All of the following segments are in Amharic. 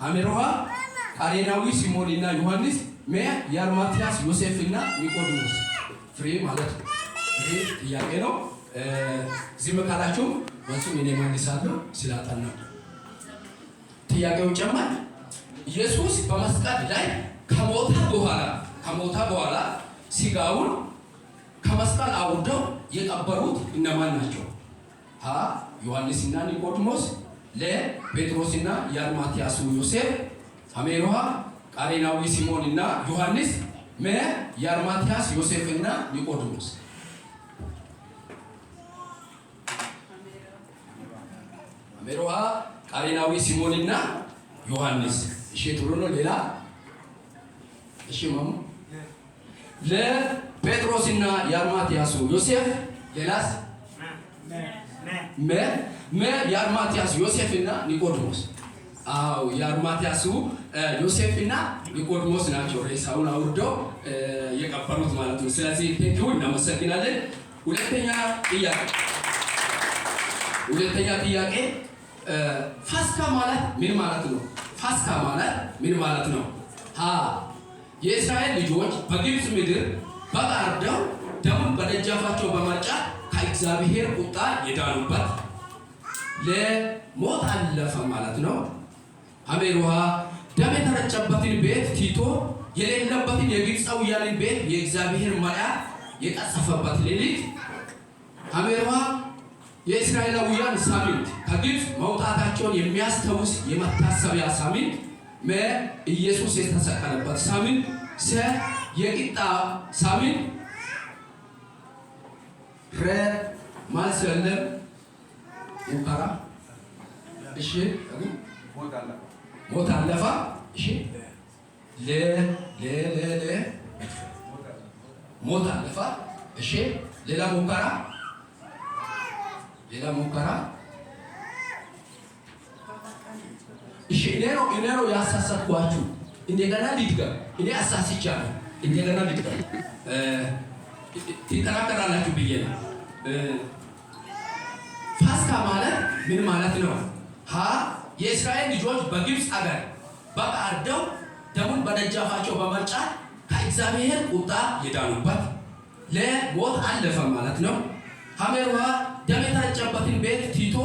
አሜሮሃ ቃሬናዊ ሲሞንና ዮሐንስ መ የአርማትያስ ዮሴፍና ኒቆዲሞስ ፍሬ ማለት ነው። ይሄ ጥያቄ ነው። ዝም ካላችሁ ወንሱም እኔ መልሳለሁ ስላጣና ጥያቄው ጨማር ኢየሱስ በመስቀል ላይ ከሞታ በኋላ ስጋውን ከመስቀል አውርደው የቀበሩት እነማን ናቸው? ሀ ዮሐንስና ኒቆዲሞስ፣ ለ ጴጥሮስና የአርማትያሱ ዮሴፍ፣ አሜሮሃ ቃሬናዊ ሲሞንና ዮሐንስ፣ መ የአርማትያስ ዮሴፍና ኒቆዲሞስ። አሜሮሃ ቃሬናዊ ሲሞንና ዮሐንስ። እሺ ጥሩ ነው። ሌላ እሺ ማሙ ለጴጥሮስና የአርማትያሱ ዮሴፍ። ሌላስ መ የአርማትያስ ዮሴፍና ኒቆዲሞስ። አዎ የአርማትያሱ ዮሴፍና ኒቆዲሞስ ናቸው ሬሳውን አውርደው የቀበሩት ማለት ነው። ስለዚህ ቴንኪው እናመሰግናለን። ሁለተኛ ጥያቄ ፋሲካ ማለት ምን ማለት ነው? ፋሲካ ማለት ምን ማለት ነው? ሀ የእስራኤል ልጆች በግብፅ ምድር በግ አርደው ደሙን በደጃፋቸው በመርጨት ከእግዚአብሔር ቁጣ የዳኑበት ለሞት አለፈ ማለት ነው። አሜሮሃ ደም የተረጨበትን ቤት ቲቶ የሌለበትን የግብፃውያንን ቤት የእግዚአብሔር መልአክ የቀሰፈበት ሌሊት። አሜሮሃ የእስራኤላውያን ሳምንት ከግብፅ መውጣታቸውን የሚያስታውስ የመታሰቢያ ሳምንት። መ ኢየሱስ የተሰቀለበት ሳምንት። ሰ የቂጣ ሳምንት። ረ ማልስ የለም ሙከራ። እሺ ሞት አለፈ። እሺ ለ ሞት አለፈ። እሺ ሌላ ሙከራ እሺ እኔ ነው ያሳሳትኳችሁ። እንደገና ልድገም። እኔ አሳስቻለሁ። እንደገና ልድገም። ትጠራጠራላችሁ ብዬ ነው። ፋሲካ ማለት ምን ማለት ነው? ሀ የእስራኤል ልጆች በግብፅ አገር በግ አርደው ደሙን በደጃፋቸው በመርጨት ከእግዚአብሔር ቁጣ የዳኑበት። ለሞት አለፈ ማለት ነው። አሜሮሃ ደም የተረጨበትን ቤት ቲቶ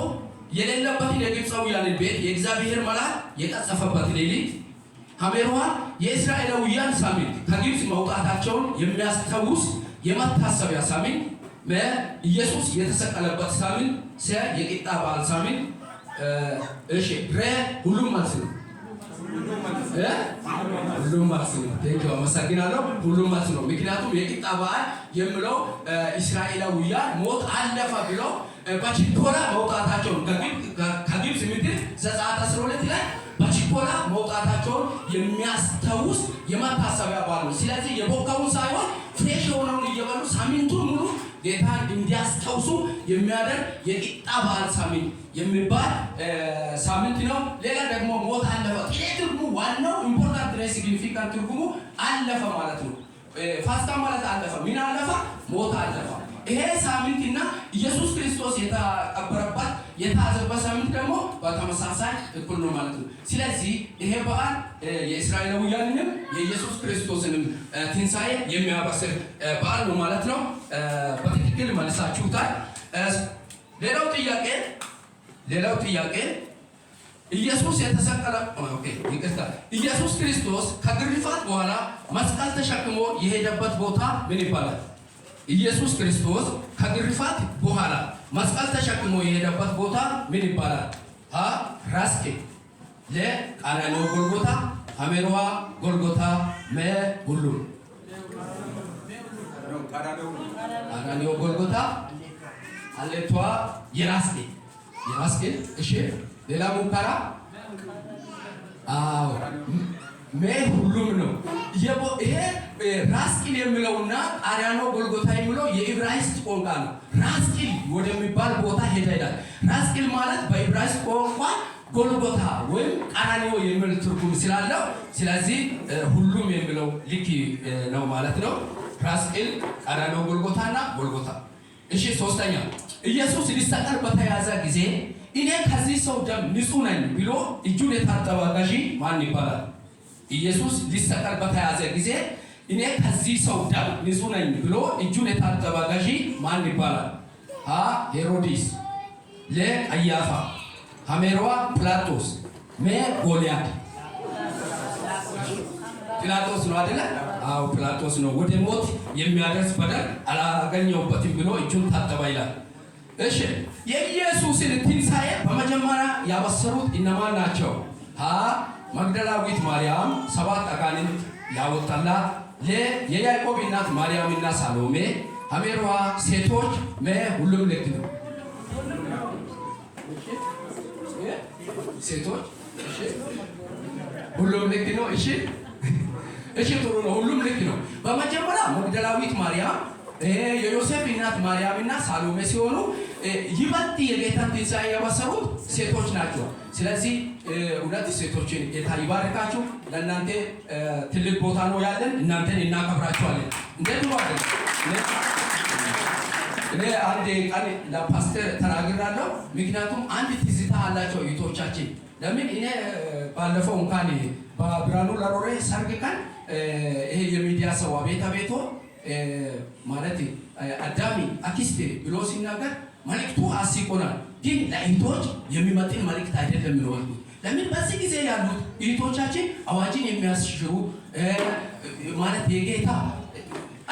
የሌለበትን የግብፃውያንን ቤት የእግዚአብሔር መልአክ የቀሰፈበት ሌሊት። አሜሮሃ የእስራኤላውያን ሳምንት ከግብፅ መውጣታቸውን የሚያስታውስ የመታሰቢያ ሳምንት። መ ኢየሱስ የተሰቀለበት ሳምንት። ሰ የቂጣ በዓል ሳምንት። እሺ ረ ሁሉም መልስ ነው። ሁሉም መልስ ነው። ቴንኪው አመሰግናለሁ። ሁሉም መልስ ነው። ምክንያቱም የቂጣ በዓል የሚለው እስራኤላውያን ሞት አለፈ ብለው በችኮላ መውጣታቸውን ከግብፅ ምድር ዘጸአት 12 ላይ በችኮላ መውጣታቸውን የሚያስታውስ የመታሰቢያ በዓል ነው። ስለዚህ የቦካውን ሳይሆን ፍሬሽ የሆነውን እየበሉ ሳምንቱን ሙሉ ጌታን እንዲያስታውሱ የሚያደርግ የቂጣ በዓል ሳምንት የሚባል ሳምንት ነው። ሌላ ደግሞ ሞት አለፈ። ይሄ ትርጉሙ ዋናው ኢምፖርታንት ነው። ሲግኒፊካንት ትርጉሙ አለፈ ማለት ነው። ፋሲካ ማለት አለፈ። ምን አለፈ? ሞት አለፈ። ይሄ ሳምንትና ኢየሱስ ክርስቶስ የተቀበረበት የታዘበ ሳምንት ደግሞ በተመሳሳይ እኩል ነው ማለት ነው። ስለዚህ ይሄ በዓል የእስራኤላውያንንም የኢየሱስ ክርስቶስንም ትንሣኤ የሚያበስር በዓል ነው ማለት ነው። በትክክል መልሳችሁታል። ሌላው ጥያቄ ኢየሱስ የተሰቀለ ኢየሱስ ክርስቶስ ከግርፋት በኋላ መስቀል ተሸክሞ የሄደበት ቦታ ምን ይባላል? ኢየሱስ ክርስቶስ ከግርፋት በኋላ መስቀል ተሸክሞ የሄደበት ቦታ ምን ይባላል? ሀ ራስጌ፣ ለ ቀራንዮ ጎልጎታ፣ አሜሮሃ ጎልጎታ፣ መ ሁሉም። ቀራንዮ ጎልጎታ፣ አሌቷ የራስጌ። እሺ ሌላ ሙከራ። አዎ መ ሁሉም ነው። ይሄ ራስቂል የሚለውና ቀራንዮ ጎልጎታ የሚለው የዕብራይስጥ ቋንቋ ነው። ራስቂል ወደሚባል ቦታ ሄዳል። ራስቂል ማለት በዕብራይስጥ ቋንቋ ጎልጎታ ወይም ቀራንዮ የሚል ትርጉም ስላለው ስለዚህ ሁሉም የሚለው ልክ ነው ማለት ነው። ራስቂል፣ ቀራንዮ ጎልጎታና ጎልጎታ። እሺ ሶስተኛ ኢየሱስ ሊሰቀል በተያዘ ጊዜ እኔ ከዚህ ሰው ደም ንጹህ ነኝ ብሎ እጁን የታጠበ ገዢ ማን ይባላል? ኢየሱስ ሊሰቀል በተያዘ ጊዜ እኔ ከዚህ ሰው ደም ንጹህ ነኝ ብሎ እጁን የታጠበ ገዢ ማን ይባላል? ሀ ሄሮድስ፣ ለ ቀያፋ፣ ሐሜሮዋ ጲላጦስ፣ መ ጎልያድ። ጲላጦስ ነው አይደለ? አዎ ጲላጦስ ነው። ወደ ሞት የሚያደርስ በደል አላገኘሁበትም ብሎ እጁን ታጠበ ይላል። እሺ የኢየሱስን ትንሣኤ በመጀመሪያ ያበሰሩት እነማን ናቸው? ሀ መግደላዊት ማርያም 7 አጋንንት ያወጣላት፣ ለ የያዕቆብ እናት ማርያምና ሳሎሜ፣ ሐሜሮዋ ሴቶች፣ መ ሁሉም ልክ ነው ሴቶች። እሺ ሁሉም ልክ ነው። እሺ እሺ ጥሩ ነው። ሁሉም ልክ ነው። በመጀመሪያ መግደላዊት ማርያም የዮሴፍ እናት ማርያምና ሳሎሜ ሲሆኑ ይበልጥ የጌታን ትንሣኤ ያበሰሩት ሴቶች ናቸው። ስለዚህ ሁለት ሴቶችን ጌታ ይባርካችሁ። ለእናንተ ትልቅ ቦታ ነው ያለን። እናንተን እናከብራችኋለን። እንዴት ነው አይደል? እኔ አንድ ቀን ለፓስተር ተናግራለሁ። ምክንያቱም አንድ ትዝታ አላቸው እህቶቻችን። ለምን እኔ ባለፈው እንኳን በብርሃኑ ለሮሬ ሰርግ ቀን ይሄ የሚዲያ ሰው አቤት አቤቶ ማለት አዳሚ አክስቴ ብሎ ሲናገር መልእክቱ አስቆናል። ግን ለእህቶች የሚመጥን መልእክት አይደለም ነው። ለምን በዚህ ጊዜ ያሉት እህቶቻችን አዋጅን የሚያስሽሩ ማለት የጌታ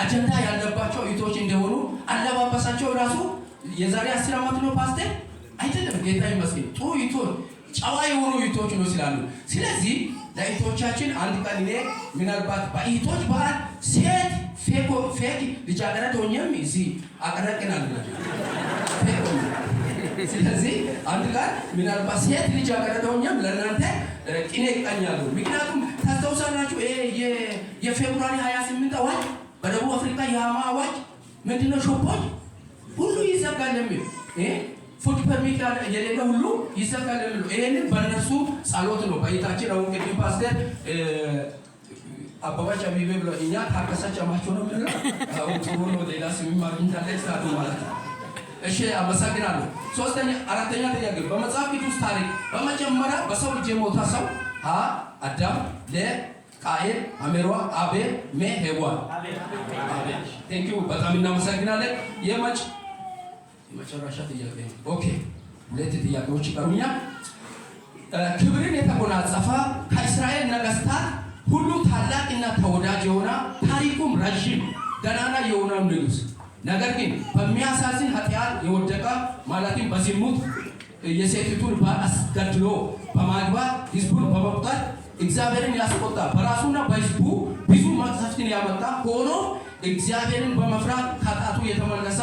አጀንዳ ያለባቸው እህቶች እንደሆኑ አለባበሳቸው ራሱ የዛሬ 10 ዓመት ነው ፓስተር አይደለም። ጌታ ይመስገን ጥሩ እህቶች ጨዋ የሆኑ እህቶች ነው ስላሉ፣ ስለዚህ ለእህቶቻችን አንድ ቀን እኔ ምናልባት በእህቶች በዓል ሴት ፌክ ልጃገረድ ሆኜም እዚህ አቀረቅናል። ስለዚህ አንድ ቀን ምናልባት ሴት ልጃገረድ ሆኜም ለእናንተ ቅኔ ይቀኛሉ። ምክንያቱም ታስታውሳላችሁ የፌብሩዋሪ 28 አዋጅ በደቡብ አፍሪካ የሃማ አዋጅ ምንድነው? ሾፖች ሁሉ ይዘጋል የሚል ፉድ ፐርሚት የሌለ ሁሉ ይዘጋል የሚል ይሄንን በእነሱ ጸሎት ነው። በይታችን አሁን ቅድም ፓስተር አባባች አቢቤ ብሎ እኛ ታከሳች አማቸው ነው ምንለው። አሁን ጥሩ ነው። ሌላ ስም ማግኘት አለ ማለት ነው። እሺ አመሰግናለሁ። አራተኛ ጥያቄ በመጽሐፍ ቅዱስ ታሪክ በመጀመሪያ በሰው ልጅ የሞተ ሰው ሀ አዳም፣ ለ ቃየል፣ ሐሜሮዋ፣ አቤል፣ መ ሔዋን። ቴንክ ዩ በጣም እናመሰግናለን። የመጨረሻ ጥያቄ ኦኬ፣ ሁለት ጥያቄዎች ይቀሩኛል። ክብርን የተጎናጸፈ ከእስራኤል ነገስታት ሁሉ ታላቅና ተወዳጅ የሆነ ታሪኩም ረዥም ገናና የሆነው ንጉስ ነገር ግን በሚያሳዝን ኃጢአት የወደቀ ማለትም በዝሙት የሴቲቱን ባል አስገድሎ በማግባት ህዝቡን በመቁጠር እግዚአብሔርን ያስቆጣ በራሱና በህዝቡ ብዙ መቅሰፍትን ያመጣ ሆኖ እግዚአብሔርን በመፍራት ከኃጢአቱ የተመለሰ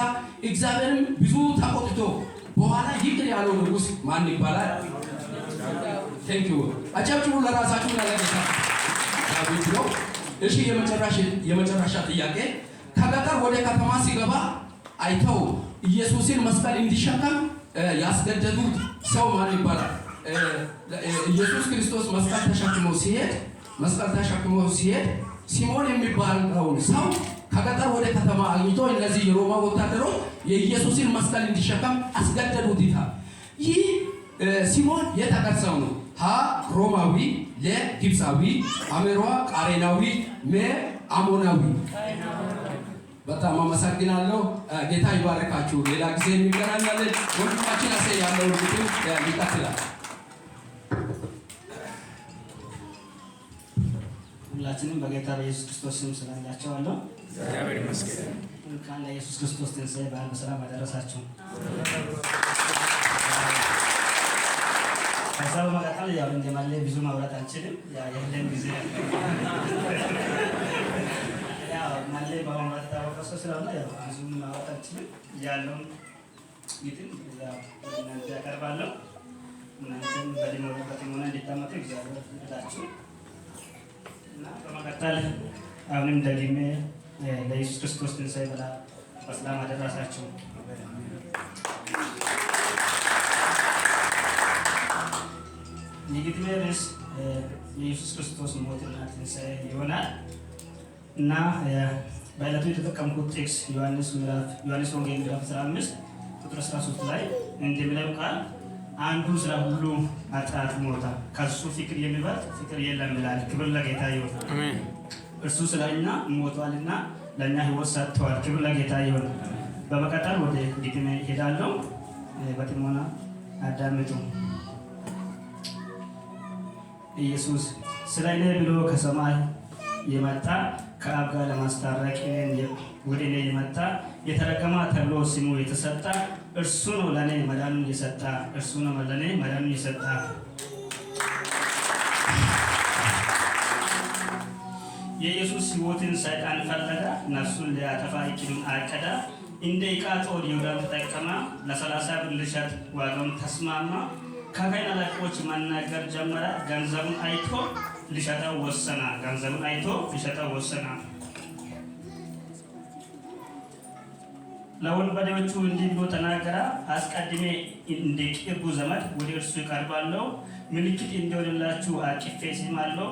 እግዚአብሔርን ብዙ ተቆጥቶ በኋላ ይቅር ያለው ንጉስ ማን ይባላል? ቴንክ ዩ አጨብጭቡ ለራሳችሁ ለጌታ። እሺ የመጨረሻ ጥያቄ ከገጠር ወደ ከተማ ሲገባ አይተው ኢየሱስን መስቀል እንዲሸከም ያስገደዱት ሰው ማን ይባላል? ኢየሱስ ክርስቶስ መስቀል ተሸክሞ ሲሄድ ሲሞን የሚባለው ሰው ከገጠር ወደ ከተማ አግኝቶ እነዚህ የሮማ ወታደሮች የኢየሱስን መስቀል እንዲሸከም አስገደዱት ይላል። ይህ ሲሞን የተቀሰው ነው። ሀ ሮማዊ፣ ለ ግብፃዊ፣ ሐሜሮዋ ቃሬናዊ፣ መ አሞናዊ። በጣም አመሰግናለሁ። ጌታ ይባርካችሁ። ሌላ ጊዜ እንገናኛለን። ወንድማችን አሰ ያለው እንግዲህ ይቀጥላል። ሁላችንም በጌታ በኢየሱስ ክርስቶስ ስም ሰላምላችኋለሁ። እግዚአብሔር ይመስገን። እንኳን ለኢየሱስ ክርስቶስ ትንሣኤ በዓል በሰላም አደረሳችሁ። ከዛ በመቀጠል ያው እንደማለ ብዙ ማውራት አልችልም። የለም ጊዜ ያው ማለ በማውራት ታወቀ ሰው ስለሆነ ያው ብዙ ማውራት አልችልም። ያለውን ግን ያው እናንተ ያቀርባለሁ። እናንተም በዲሞክራሲ ሆነ እንዲታመጡ እግዚአብሔር ይርዳችሁ። እና በመቀጠል አሁንም ደግሜ ለኢየሱስ ክርስቶስ ትንሣኤ በዓል በሰላም አደረሳችሁ። የግጥሜ ርዕስ የኢየሱስ ክርስቶስ ሞትና ትንሣኤ ይሆናል እና በዕለቱ የተጠቀምኩት ጥቅስ ዮሐንስ ወንጌል ምዕራፍ 15 ቁጥር 13 ላይ እንደሚለው ቃል አንዱ ስለ ሁሉ ኃጢአት ሞተ፣ ከሱ ፍቅር የሚበልጥ ፍቅር የለም ይላል። ክብር ለጌታ ይሁን። አሜን። እርሱ ስለኛ ሞቷልና ለኛ ሕይወት ሰጥቷል። ክብር ለጌታ ይሁን። በመቀጠል ወደ ግጥሜ ሄዳለሁ። በጥሞና አዳምጡ። ኢየሱስ ስለ እኔ ብሎ ከሰማይ የመጣ ከአብ ጋር ለማስታረቅ ወደ እኔ የመጣ የተረገመ ተብሎ ስሙ የተሰጠ እርሱ ነው ለእኔ መዳኑን የሰጠ እርሱ ነው ለእኔ መዳኑን የሰጠ። የኢየሱስ ሕይወትን ሰይጣን ፈለገ፣ ነፍሱን ሊያጠፋ እቅዱን አቀደ። እንደ ዕቃ ጦር ይሁዳን ተጠቀመ፣ ለ30 ብር ሊሸጥ ዋጋውን ተስማማ። ከካህናት አለቆች መናገር ጀመረ፣ ገንዘቡን አይቶ ሊሸጠው ወሰነ። ገንዘቡን አይቶ ሊሸጠው ወሰነ። ለወንበዴዎቹ እንዲህ ብሎ ተናገረ፣ አስቀድሜ እንደ ቅርቡ ዘመድ ወደ እርሱ እቀርባለሁ፣ ምልክት እንዲሆንላችሁ አቅፌ ስማለሁ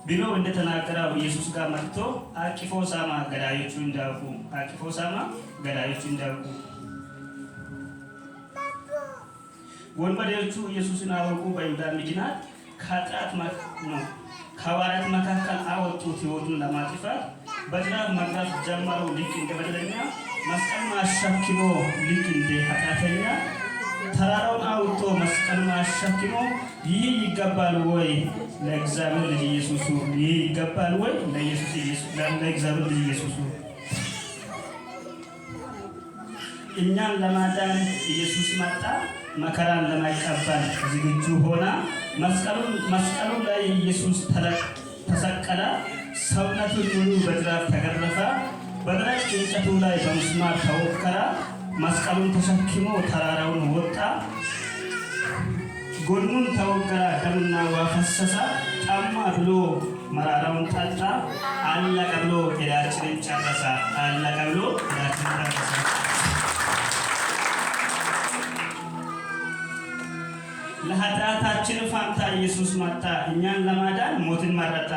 ብሎ እንደተናገረው ኢየሱስ ጋር መጥቶ አቅፎ ሳማ፣ ገዳዮቹ እንዳያውቁ። አቅፎ ሳማ፣ ገዳዮቹ እንዳያውቁ። ወንበዴዎቹ ኢየሱስን አወቁ፣ በይሁዳ ምክንያት ከሐዋርያት መካከል አወጡት። ሕይወቱን ለማጥፋት በጅራፍ መግረፍ ጀመሩ፣ ልክ እንደ በደለኛ። መስቀሉን አሸክሞ ልክ እንደ ኃጢአተኛ ተራራውን አውጥቶ መስቀሉን አሸክሞ ይህ ይገባል ወይ ለእግዚአብሔር ልጅ ኢየሱስ? ይህ ይገባል ወይ ለእግዚአብሔር ልጅ ኢየሱስ? እኛን ለማዳን ኢየሱስ መጣ፣ መከራን ለማይቀበል ዝግጁ ሆና። መስቀሉ ላይ ኢየሱስ ተሰቀለ፣ ሰውነቱን ሙሉ በጅራፍ ተገረፈ፣ በደረቅ እንጨቱ ላይ በምስማር ተወከረ። መስቀሉን ተሸክሞ ተራራውን ወጣ፣ ጎኑን ተወገረ፣ ደምና ውሃ ፈሰሰ። ጠማ ብሎ መራራውን ጠጣ፣ አለቀ ብሎ ዕዳችንን ጨረሰ። አለቀ ብሎ ዕዳችንን ጨረሰ። ለኃጢአታችን ፋንታ ኢየሱስ መጣ፣ እኛን ለማዳን ሞትን መረጠ።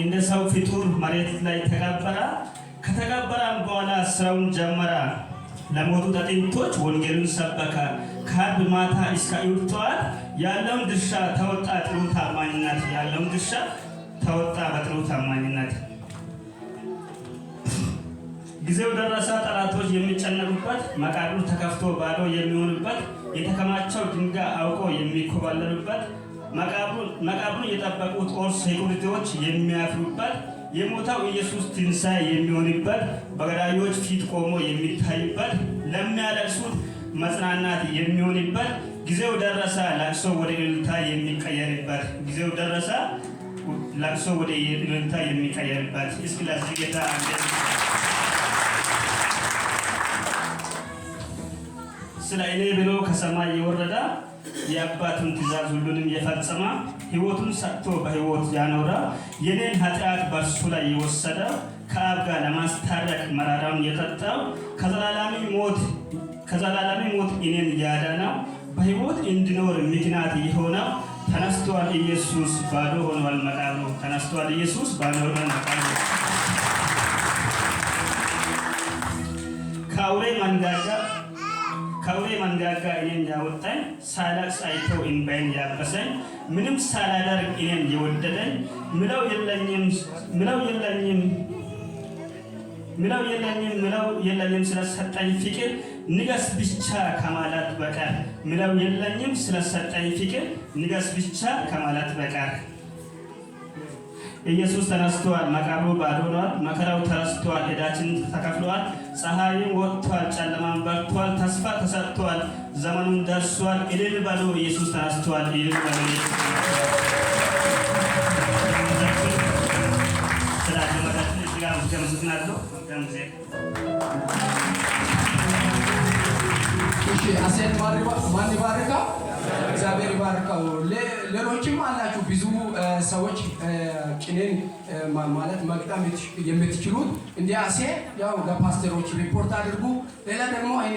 እንደ ሰው ፍጡር መሬት ላይ ተቀበረ። ከተቀበረም በኋላ ስራውን ጀመረ። ለሞቱት አጥንቶች ወንጌሉን ሰበከ። ከዓርብ ማታ እስከ እሑድ ጠዋት ያለውን ድርሻ ተወጣ። ጥሩ ታማኝነት ያለውን ድርሻ ተወጣ በጥሩ ታማኝነት። ጊዜው ደረሰ፣ ጠላቶች የሚጨነቁበት፣ መቃብሩ ተከፍቶ ባዶ የሚሆንበት፣ የተከማቸው ድንጋይ አውቆ የሚኮበለሉበት፣ መቃብሩን የጠበቁት ጦር ሴኩሪቲዎች የሚያፍሩበት፣ የሞተው ኢየሱስ ትንሣኤ የሚሆንበት፣ በገዳዮች ፊት ቆሞ የሚታይበት፣ ለሚያለቅሱት መጽናናት የሚሆንበት ጊዜው ደረሰ። ለቅሶ ወደ እልልታ የሚቀየርበት ጊዜው ደረሰ። ለቅሶ ወደ እልልታ የሚቀየርበት። እስኪ ለዚህ ጌታ ስለ እኔ ብሎ ከሰማይ የወረደ የአባቱን ትእዛዝ ሁሉንም የፈጸመ ሕይወቱን ሰጥቶ በሕይወት ያኖረ የኔን ኃጢአት በእርሱ ላይ የወሰደ ከአብ ጋር ለማስታረቅ መራራውን የጠጣው ከዘላለሚ ሞት እኔን ያዳነው በሕይወት እንድኖር ምክንያት የሆነው ተነስቷል። ኢየሱስ ባዶ ሆኗል መቃብሩ። ተነስቷል። ኢየሱስ ባዶ ሆኗል መቃብሩ። ከአውሬ መንጋጋ እኔን ያወጣኝ፣ ሳላቅስ አይቶ እንባዬን ያበሰኝ፣ ምንም ሳላደርግ እኔን የወደደኝ፣ ምለው የለኝም ስለሰጠኝ ፍቅር ንገስ ብቻ ከማለት በቀር። ምለው የለኝም ስለሰጠኝ ፍቅር ንገስ ብቻ ከማለት በቀር። ኢየሱስ ተነስቷል፣ መቃብሩ ባዶ ሆኗል፣ መከራው ተረስቷል፣ ዕዳችን ተከፍሏል፣ ፀሐይም ወጥቷል፣ ጨለማም በርቷል፣ ተስፋ ተሰጥቷል፣ ዘመኑን ደርሷል። እልል በሉ ኢየሱስ ተነስቷል። እልል በሉ ኢየሱስ ተነስቷል። ስላደመጣችሁ እጅግ አድርጌ አመሰግናለሁ። መልካም ጊዜ። እሺ፣ አሴት ማን ይባርካ? እግዚአብሔር ይባርካው። ሌሎችም አላችሁ ብዙ ሰዎች ቅኔን ማለት መግጠም የምትችሉት እንደ አሴ ያው ለፓስተሮች ሪፖርት አድርጉ። ሌላ ደግሞ እኔ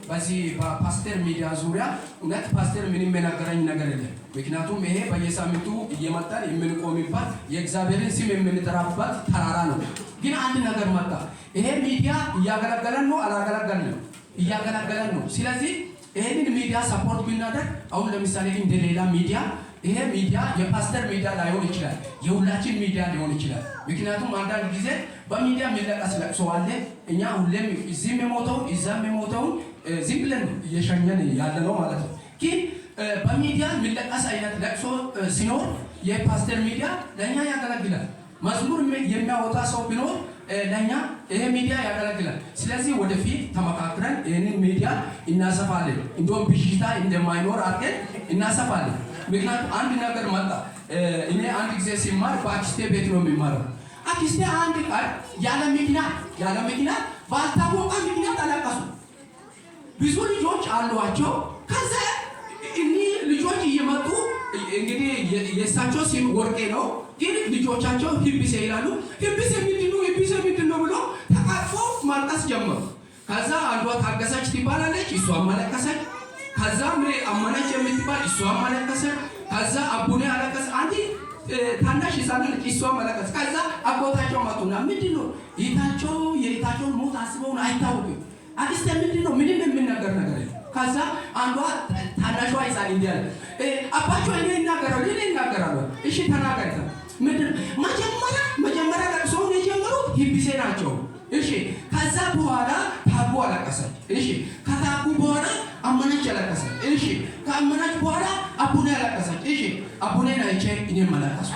በዚህ በፓስተር ሚዲያ ዙሪያ እውነት ፓስተር ምንም የነገረኝ ነገር የለም። ምክንያቱም ይሄ በየሳምንቱ እየመጣን የምንቆምበት የእግዚአብሔርን ስም የምንጠራበት ተራራ ነው። ግን አንድ ነገር መጣ። ይሄ ሚዲያ እያገለገለን ነው አላገለገለን? እያገለገለን ነው። ስለዚህ ይሄንን ሚዲያ ሰፖርት ብናደርግ አሁን ለምሳሌ እንደሌላ ሚዲያ ይሄ ሚዲያ የፓስተር ሚዲያ ላይሆን ይችላል፣ የሁላችን ሚዲያ ሊሆን ይችላል። ምክንያቱም አንዳንድ ጊዜ በሚዲያ የሚለቀስ ለቅሶ አለ። እኛ ሁሌም እዚህም የሞተውን እዛም የሞተውን ዝም ብለን እየሸኘን ያለ ነው ማለት ነው። ግን በሚዲያ የሚለቀስ አይነት ለቅሶ ሲኖር የፓስተር ሚዲያ ለእኛ ያገለግላል። መዝሙር የሚያወጣ ሰው ቢኖር ለእኛ ይሄ ሚዲያ ያገለግላል። ስለዚህ ወደፊት ተመካክረን ይህንን ሚዲያ እናሰፋለን። እንደውም ብዥታ እንደማይኖር አድርገን እናሰፋለን። ምክንያቱም አንድ ነገር መጣ። እኔ አንድ ጊዜ ሲማር በአክስቴ ቤት ነው የሚማረው። አክስቴ አንድ ቀን ያለ ምክንያት ባልታወቀ ምክንያት አለቀሱ። ብዙ ልጆች አሏቸው። ከዛ እኒህ ልጆች እየመጡ እንግዲህ የእሳቸው ስም ወርቄ ነው፣ ግን ልጆቻቸው ህብሴ ይላሉ። ህብሴ ምንድን ነው ብሎ ተቃቅፎ ማልቀስ ጀመሩ። ከዛ አንዷ ታገሰች ትባላለች፣ እሷም አለቀሰች። ከዛ አመነች የምትባል እሷም አለቀሰች። ከዛ አቡኔ አለቀሰ። አንዲ ታናሽ ህፃን ልጅ እሷም አለቀሰች። ከዛ አጎታቸው መጡና ምንድን ነው የእህታቸውን ሞት አስበውን አይታወቅም። አክስቴ ምንድን ነው ምንም የምናገር ነገር የለም። ከዛ አንዷ ታናሿ ህፃን እንዲህ አለ፣ አባቸው እኔ ይናገራሉ። እሺ ተናገር። ምንድን መጀመሪያ ለቅሶውን የጀመሩት ህብሴ ናቸው። እሺ ከዛ በኋላ ታቡ አለቀሰች። እሺ ከታቡ በኋላ አመነች አለቀሰች። እሺ ከአመነች በኋላ አቡኔ አለቀሰች። እሺ አቡኔን አይቼ እኔም አለቀስኩ።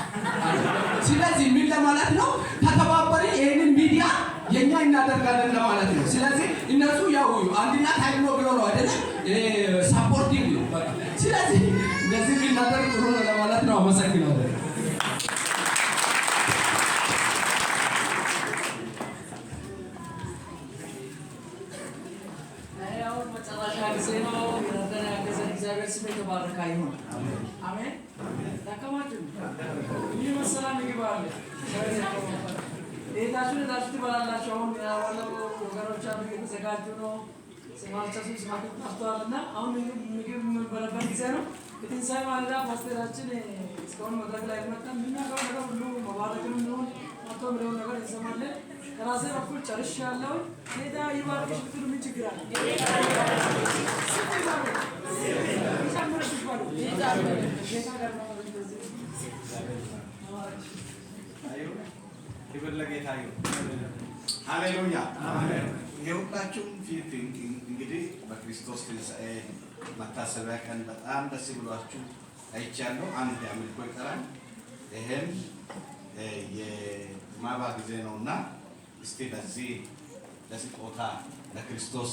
ስለዚህ ምን ለማለት ነው? ከተባበርን ይህንን ሚዲያ የኛ እናደርጋለን ለማለት ነው። ስለዚህ እነሱ ያው አንድነት ኃይል ነው ብሎ ነው አይደለ? ሳፖርቲንግ ነው በቃ። ስለዚህ እንደዚህ ብናደርግ ጥሩ ነው ለማለት ነው። አመሰግናለሁ። ስም የተባረከ ይሁን። አሜን። ተከማችሁ ይህ መሰላ ምግብ አለ። ቤታችሁ ትበላላችሁ። አሁን ወገኖች አሉ እየተዘጋጁ ነው። ስማቸው ስማቸው ጠፍተዋልና አሁን ምግብ የምንበላበት ጊዜ ነው። የትንሣኤ ማለዳ ፓስተራችን እስካሁን መድረክ ላይ መጣን። የምናገረው ነገር ሁሉ መባረክም ይሁን መጥቶ የሚለውን ነገር እንሰማለን። ከራሴ በኩል ጨርሻለሁ። ጌታ ይባርክሽ ብትሉ ምን ችግር አለ? ክብር ለጌታ ይሁን። ሃሌሉያ። የሁላችሁም ፊት እንግዲህ በክርስቶስ ትንሣኤ መታሰቢያ ቀን በጣም ደስ ብሏችሁ አይቻለሁ። አንድ አምልኮ ይቀራል። ይሄም የማባ ጊዜ ነውና እስቲ ለዚህ ለስጦታ ለክርስቶስ